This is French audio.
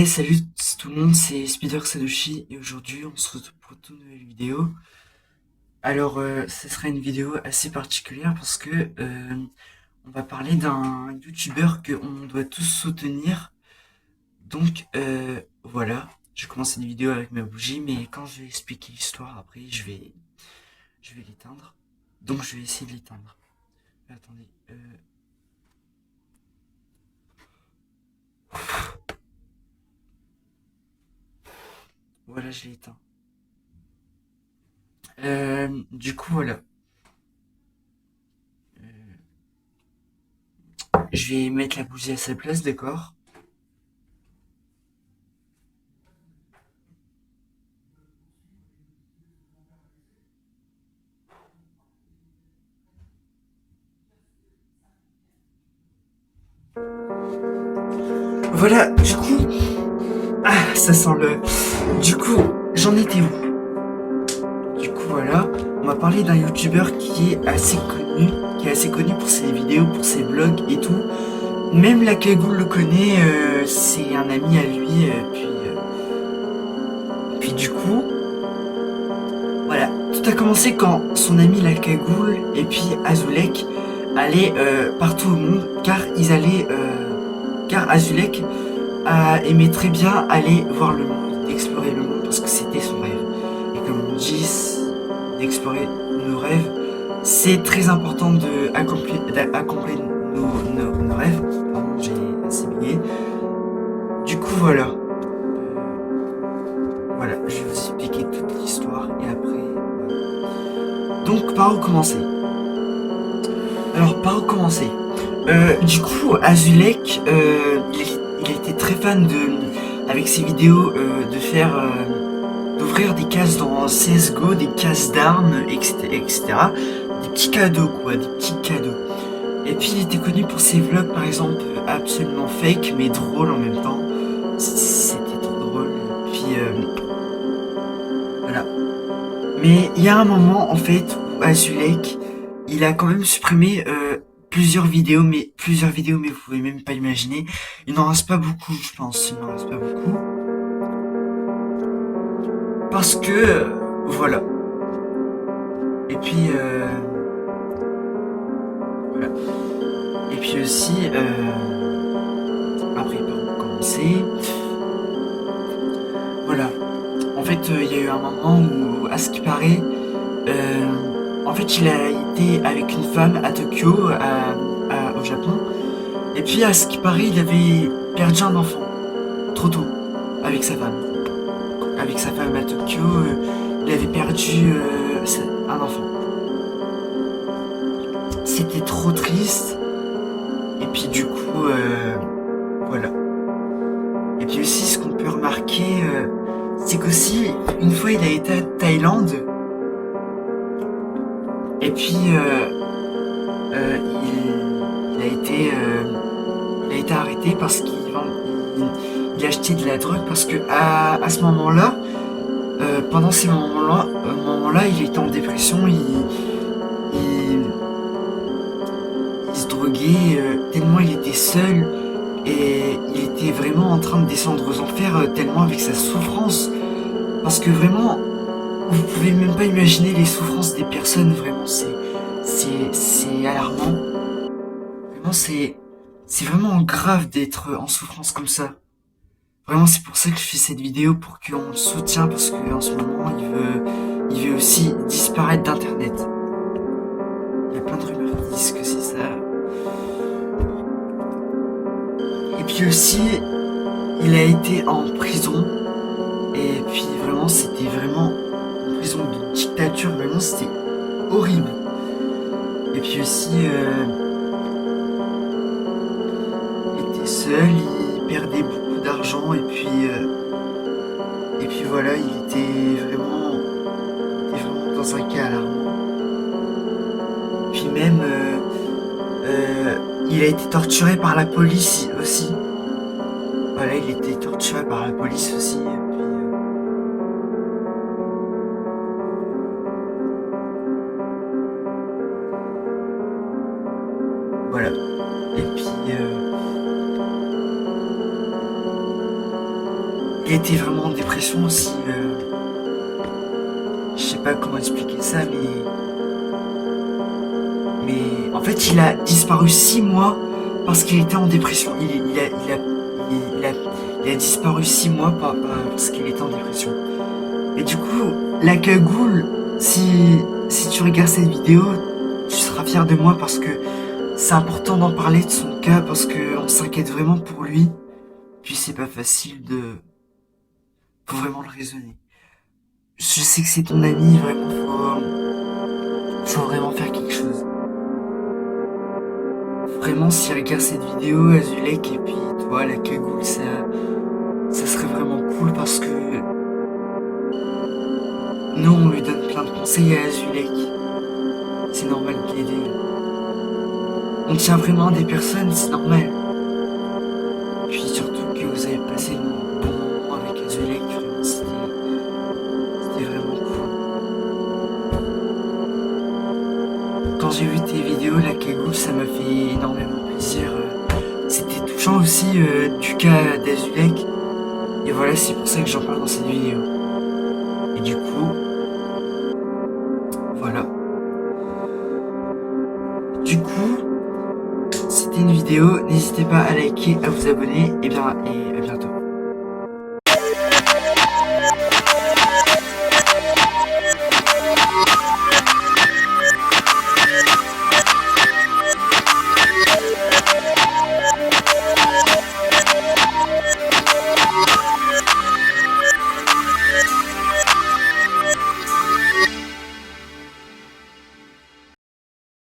Salut tout le monde, c'est Spider Sadoshi et aujourd'hui on se retrouve pour une toute nouvelle vidéo. Alors, ce sera une vidéo assez particulière parce que on va parler d'un youtubeur que on doit tous soutenir. Donc voilà, je commence cette vidéo avec ma bougie, mais quand je vais expliquer l'histoire après, je vais l'éteindre. Donc je vais essayer de l'éteindre. Attendez, voilà, je l'ai éteint. Du coup voilà. Je vais mettre la bougie à sa place, d'accord? Voilà, du coup, ça sent le. Du coup, j'en étais où? Du coup, voilà, on m'a parlé d'un youtubeur qui est assez connu pour ses vidéos, pour ses vlogs et tout. Même la cagoule le connaît, c'est un ami à lui. Puis du coup, voilà, tout a commencé quand son ami la cagoule et puis Azulek allaient partout au monde, car Azulek aimait très bien aller voir le monde, explorer le monde parce que c'était son rêve. Et comme on dit, d'explorer nos rêves, c'est très important d'accomplir nos rêves. Pardon, j'ai assez bégayé. Du coup, voilà. Voilà, je vais vous expliquer toute l'histoire et après. Voilà. Donc, par où commencer? Alors, par où commencer? Du coup, Azulek, il était très fan avec ses vidéos, d'ouvrir des cases dans CSGO, des cases d'armes, etc. Des petits cadeaux, quoi, des petits cadeaux. Et puis, il était connu pour ses vlogs, par exemple, absolument fake, mais drôles en même temps. C'était trop drôle. Puis, voilà. Mais il y a un moment, en fait, où Azulek, il a quand même supprimé plusieurs vidéos, mais vous pouvez même pas imaginer. Il n'en reste pas beaucoup, je pense. Il n'en reste pas beaucoup. Parce que, voilà. Et puis, voilà. Et puis aussi, après, par où commencer? Voilà. En fait, il y a eu un moment où, à ce qui paraît, en fait, il a été avec une femme à Tokyo, au Japon. Et puis, à ce qui paraît, il avait perdu un enfant, trop tôt, avec sa femme. Avec sa femme à Tokyo, il avait perdu un enfant. C'était trop triste. Et puis, du coup, voilà. Et puis aussi, ce qu'on peut remarquer, c'est qu'aussi, une fois, il a été à Thaïlande. Et puis, il a été arrêté parce il achetait de la drogue parce que à ce moment-là, pendant ces moments-là, il était en dépression, il, il se droguait tellement il était seul et il était vraiment en train de descendre aux enfers tellement avec sa souffrance. Parce que vraiment, vous pouvez même pas imaginer les souffrances des personnes, vraiment, c'est alarmant. Vraiment, c'est vraiment grave d'être en souffrance comme ça. Vraiment, c'est pour ça que je fais cette vidéo, pour qu'on le soutienne, parce qu'en ce moment, il veut aussi disparaître d'Internet. Il y a plein de rumeurs qui disent que c'est ça. Et puis aussi, il a été en prison. Et puis vraiment, c'était vraiment une prison de dictature. Vraiment, c'était horrible. Et puis aussi, il était seul, il perdait beaucoup d'argent. Et puis voilà, il était vraiment dans un cas alarmant. Puis même, il a été torturé par la police aussi. Voilà, il était torturé par la police aussi. Et puis, voilà. Et puis, il était vraiment en dépression aussi. Je sais pas comment expliquer ça, mais en fait, il a disparu 6 mois parce qu'il était en dépression. Il a disparu 6 mois parce qu'il était en dépression. Et du coup, la cagoule, si tu regardes cette vidéo, tu seras fier de moi parce que c'est important d'en parler de son cas parce qu'on s'inquiète vraiment pour lui. Puis c'est pas facile de... Faut vraiment le raisonner. Je sais que c'est ton ami, vraiment, faut vraiment faire quelque chose. Vraiment, s'il regarde cette vidéo, Azulek, et puis toi, la cagoule, ça serait vraiment cool parce que nous, on lui donne plein de conseils à Azulek. C'est normal de l'aider. On tient vraiment à des personnes, c'est normal. Puis surtout que vous avez passé un bon moment avec Azulek, vraiment, c'était vraiment cool. Quand j'ai vu tes vidéos, la cagoule, ça m'a fait énormément plaisir. C'était touchant aussi du cas d'Azulek. Et voilà, c'est pour ça que j'en parle dans cette vidéo. Et du coup, voilà. Du coup, c'était une vidéo. N'hésitez pas à liker, à vous abonner. Et bien, et à bientôt.